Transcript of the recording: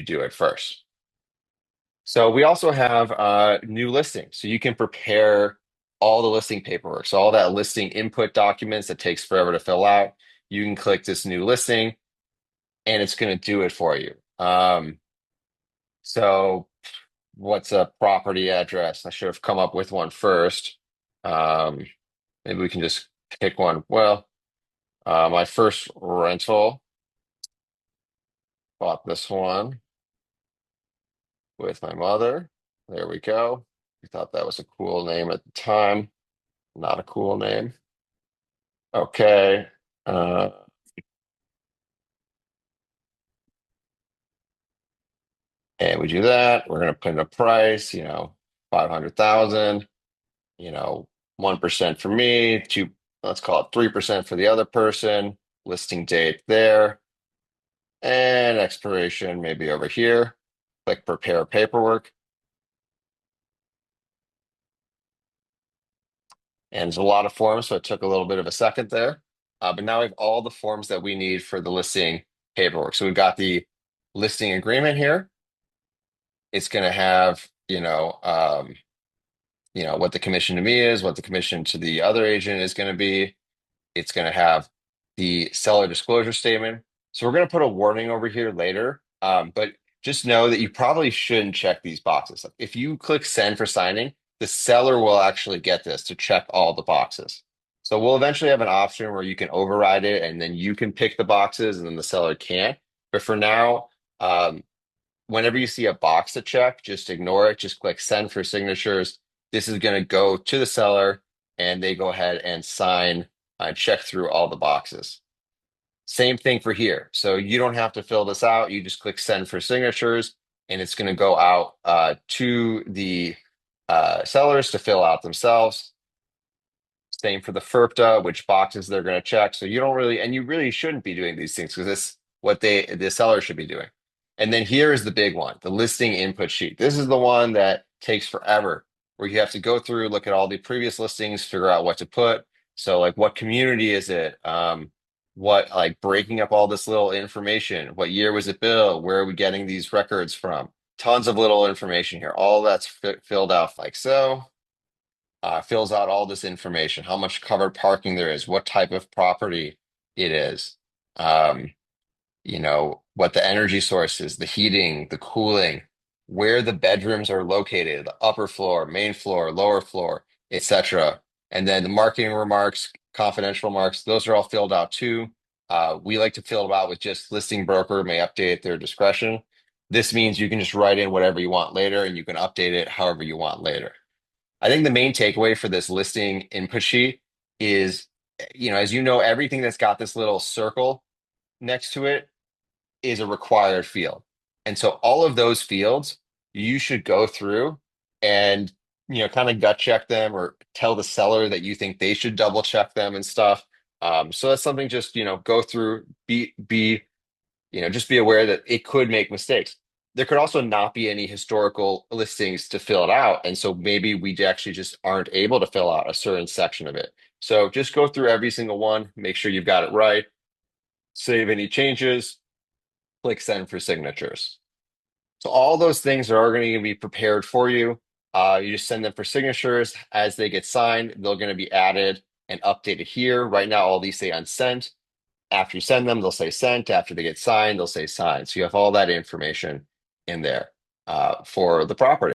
do it first. So we also have new listings. So you can prepare all the listing paperwork. So all that listing input documents that takes forever to fill out, you can click this new listing and it's going to do it for you. So what's a property address? I should have come up with one first. Um, Maybe we can just pick one. Well, my first rental, bought this one with my mother. There we go. We thought that was a cool name at the time. Not a cool name. Okay. Uh, and we do that. We're going to put in a price, 500,000, 1% for me, two, let's call it 3% for the other person, listing date there, and expiration maybe over here. Click prepare paperwork. And there's a lot of forms, so it took a little bit of a second there. But now we have all the forms that we need for the listing paperwork. So we've got the listing agreement here. It's going to have, what the commission to me is, what the commission to the other agent is going to be. It's going to have the seller disclosure statement. So we're going to put a warning over here later. But just know that you probably shouldn't check these boxes. Like, if you click send for signing, the seller will actually get this to check all the boxes. So we'll eventually have an option where you can override it and then you can pick the boxes and then the seller can't. But for now, whenever you see a box to check, just ignore it. Just click send for signatures. This is going to go to the seller and they go ahead and sign and check through all the boxes. Same thing for here. So you don't have to fill this out. You just click send for signatures and it's going to go out to the sellers to fill out themselves. Same for the FERPTA, which boxes they're going to check. So you don't really, and you really shouldn't be doing these things because this what the seller should be doing. And then here is the big one, the listing input sheet. This is the one that takes forever, where you have to go through, look at all the previous listings, figure out what to put. So like what community is it? What like breaking up all this little information. What year was it built? Where are we getting these records from? Tons of little information here. All that's filled out like so. Fills out all this information, how much covered parking there is, what type of property it is, um, what the energy source is, the heating, the cooling, where the bedrooms are located, the upper floor, main floor, lower floor, etc. And then the marketing remarks, confidential remarks, those are all filled out too. We like to fill it out with just listing broker may update at their discretion. This means you can just write in whatever you want later and you can update it however you want later. I think the main takeaway for this listing input sheet is, as you know, everything that's got this little circle next to it is a required field. And so all of those fields, you should go through and, kind of gut check them or tell the seller that you think they should double check them and stuff. So that's something just, go through, just be aware that it could make mistakes. There could also not be any historical listings to fill it out. And so maybe we actually just aren't able to fill out a certain section of it. So just go through every single one, make sure you've got it right, save any changes, click send for signatures. So all those things are going to be prepared for you. You just send them for signatures. As they get signed, they're going to be added and updated here. Right now, all these say unsent. After you send them, they'll say sent. After they get signed, they'll say signed. So you have all that information in there for the property.